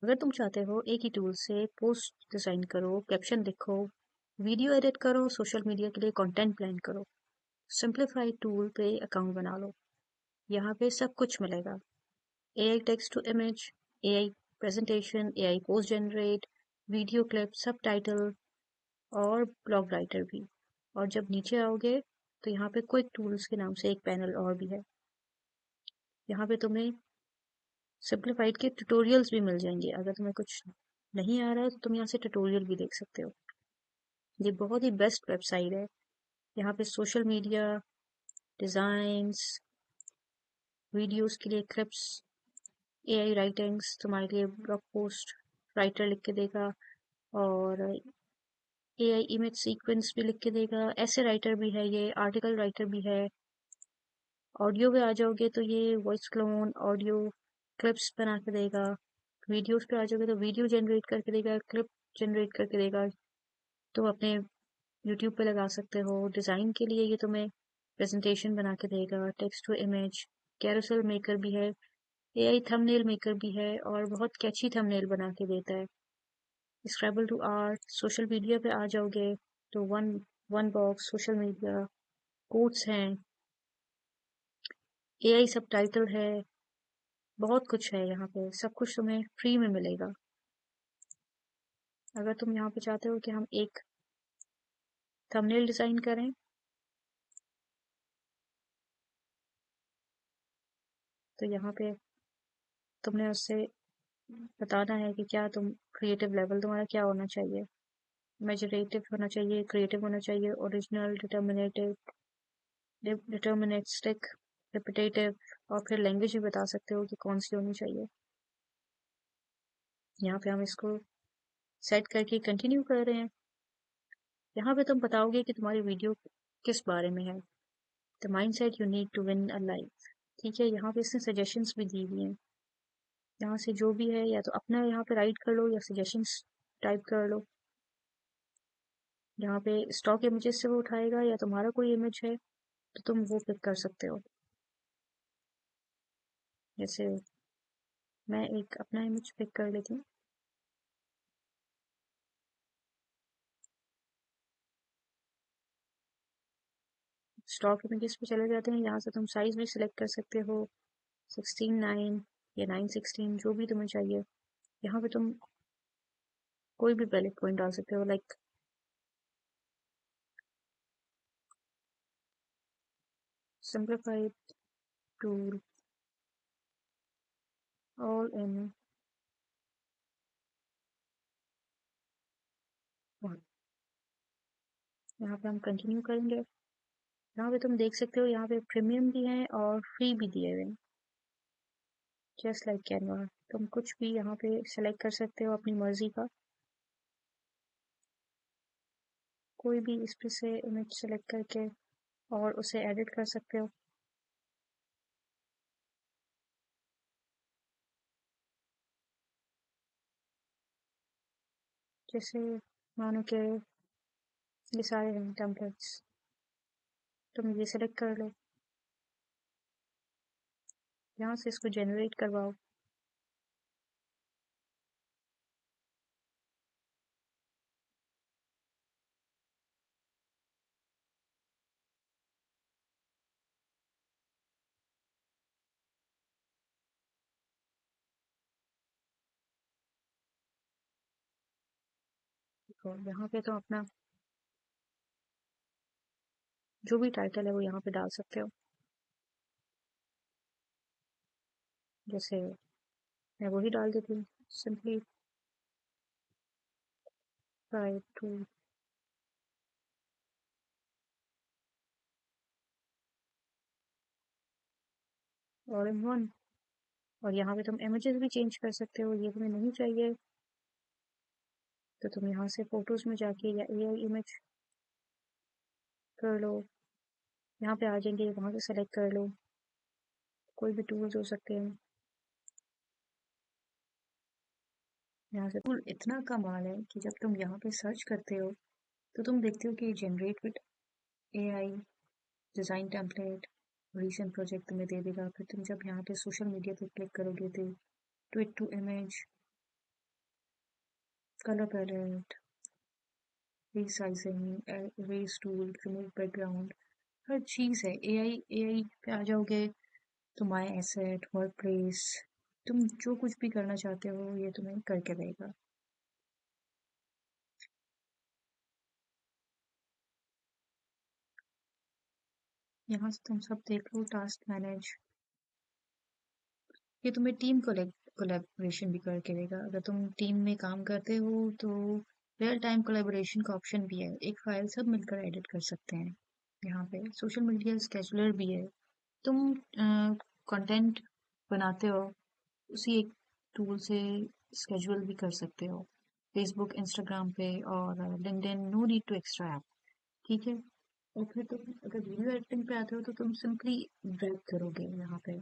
अगर तुम चाहते हो एक ही टूल से पोस्ट डिज़ाइन करो, कैप्शन लिखो, वीडियो एडिट करो, सोशल मीडिया के लिए कंटेंट प्लान करो, सिंप्लीफाइड टूल पे अकाउंट बना लो। यहाँ पे सब कुछ मिलेगा। AI text to image, AI presentation, AI post generate, video clip, subtitle और ब्लॉग राइटर भी। और जब नीचे आओगे तो यहाँ पे क्विक टूल्स के नाम से एक पैनल और भी है। यहाँ पे तुम्हें सिंप्लीफाइड के ट्यूटोरियल्स भी मिल जाएंगे। अगर तुम्हें कुछ नहीं आ रहा है तो तुम यहाँ से ट्यूटोरियल भी देख सकते हो। ये बहुत ही बेस्ट वेबसाइट है। यहाँ पे सोशल मीडिया, डिज़ाइंस, वीडियोस के लिए क्लिप्स, AI राइटिंग्स, तुम्हारे लिए ब्लॉग पोस्ट राइटर लिख के देगा, और AI इमेज सीक्वेंस भी लिख के देगा, ऐसे राइटर भी है, ये आर्टिकल राइटर भी है। ऑडियो पे आ जाओगे तो ये वॉइस क्लोन ऑडियो क्लिप्स बना के देगा। वीडियोस पे आ जाओगे तो वीडियो जनरेट करके देगा, क्लिप जनरेट करके देगा, तो अपने यूट्यूब पे लगा सकते हो। डिज़ाइन के लिए ये तुम्हें प्रेजेंटेशन बना के देगा, text to image, carousel maker भी है, AI थंबनेल मेकर भी है, और बहुत कैची थंबनेल बना के देता है। स्क्रैबल टू आर्ट, सोशल मीडिया पे आ जाओगे तो one one box social media, quotes हैं, AI सब टाइटल है, बहुत कुछ है। यहाँ पे सब कुछ तुम्हें फ्री में मिलेगा। अगर तुम यहाँ पे चाहते हो कि हम एक थंबनेल डिज़ाइन करें, तो यहाँ पे तुमने उससे बताना है कि क्या तुम क्रिएटिव लेवल तुम्हारा क्या होना चाहिए। इमेजिनेटिव होना चाहिए, क्रिएटिव होना चाहिए, ओरिजिनल, डिटर्मिनिस्टिक, रिपीटेटिव, और फिर लैंग्वेज भी बता सकते हो कि कौन सी होनी चाहिए। यहाँ पे हम इसको सेट करके कंटिन्यू कर रहे हैं। यहाँ पे तुम बताओगे कि तुम्हारी वीडियो किस बारे में है। The mindset you need to win a life. ठीक है, यहाँ पे इसने सजेशंस भी दी हुई हैं। यहाँ से जो भी है या तो अपना यहाँ पे राइट कर लो या सजेशंस टाइप कर लो। यहाँ पे स्टॉक इमेजेस से वो उठाएगा, या तुम्हारा कोई इमेज है तो तुम वो पिक कर सकते हो। जैसे मैं एक अपना इमेज पिक कर लेती हूँ। स्टॉक इमेजेस पे चले जाते हैं। यहाँ से तुम साइज भी सिलेक्ट कर सकते हो, 16:9 या 9:16, जो भी तुम्हें चाहिए। यहाँ पे तुम कोई भी बैलेट पॉइंट डाल सकते हो, like simplified tool all in one. यहाँ पे हम कंटिन्यू करेंगे। यहाँ पे तुम देख सकते हो, यहाँ पे प्रीमियम भी है और फ्री भी दिए हुए हैं, जस्ट लाइक कैनवा। तुम कुछ भी यहाँ पे सेलेक्ट कर सकते हो अपनी मर्जी का, कोई भी इस पे से इमेज सेलेक्ट करके और उसे एडिट कर सकते हो। जैसे मानो कि ये सारे हैं टेम्पलेट्स, तुम ये सेलेक्ट कर लो, यहाँ से इसको जनरेट करवाओ। तो यहाँ पे तो अपना जो भी टाइटल है वो यहाँ पे डाल सकते हो। जैसे मैं वही डाल देती हूँ, simply try to all in one. और यहाँ पे तुम इमेजेस भी चेंज कर सकते हो। ये तुम्हें नहीं चाहिए तो तुम यहाँ से फोटोज में जाके या AI इमेज कर लो, यहाँ पे आ जाएंगे, वहाँ से सेलेक्ट कर लो। कोई भी टूल्स हो सकते हैं। यहाँ से टूल इतना कमाल है कि जब तुम यहाँ पे सर्च करते हो तो तुम देखते हो कि generate with AI design template recent project तुम्हें दे देगा। फिर तुम जब यहाँ पे सोशल मीडिया पे क्लिक करोगे तो tweet to image, color palette, resizing, erase tool, remove background, हर चीज़ है। एआई पे आ जाओगे तो माई एसेट, वर्क प्लेस, तुम जो कुछ भी करना चाहते हो ये तुम्हें करके देगा। यहाँ से तुम सब देख लो, टास्क मैनेज, ये तुम्हें टीम कोलैबोरेशन भी करके देगा। अगर तुम टीम में काम करते हो तो रियल टाइम कोलैबोरेशन का ऑप्शन भी है, एक फाइल सब मिलकर एडिट कर सकते हैं। यहाँ पे सोशल मीडिया स्केजुलर भी है, तुम कंटेंट बनाते हो उसी एक टूल से स्केजुअल भी कर सकते हो, फेसबुक, इंस्टाग्राम पे और LinkedIn, no need to extra app. ठीक है, और फिर तुम अगर वीडियो एडिटिंग पे आते हो तो तुम सिंपली ड्रैग करोगे, यहाँ पे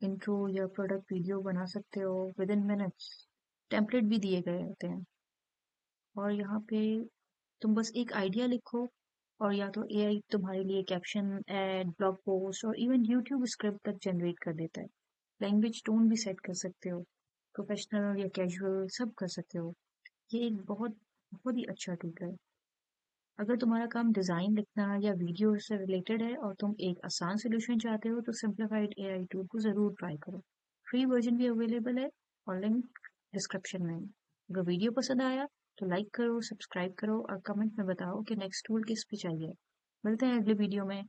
इंट्रो या प्रोडक्ट वीडियो बना सकते हो विद इन मिनट्स, टेम्पलेट भी दिए गए होते हैं। और यहाँ पे तुम बस एक आइडिया लिखो और या तो एआई तुम्हारे लिए कैप्शन, एड, ब्लॉग पोस्ट और इवन यूट्यूब स्क्रिप्ट तक जनरेट कर देता है। लैंग्वेज टोन भी सेट कर सकते हो, प्रोफेशनल या कैजुअल सब कर सकते हो। ये एक बहुत बहुत ही अच्छा टूल है। अगर तुम्हारा काम डिज़ाइन लिखना या वीडियो से रिलेटेड है और तुम एक आसान सोल्यूशन चाहते हो तो सिंप्लीफाइड एआई टूल को ज़रूर ट्राई करो। फ्री वर्जन भी अवेलेबल है और लिंक डिस्क्रिप्शन में है। अगर वीडियो पसंद आया तो लाइक करो, सब्सक्राइब करो और कमेंट में बताओ कि नेक्स्ट टूल किस पे चाहिए। मिलते हैं अगले वीडियो में।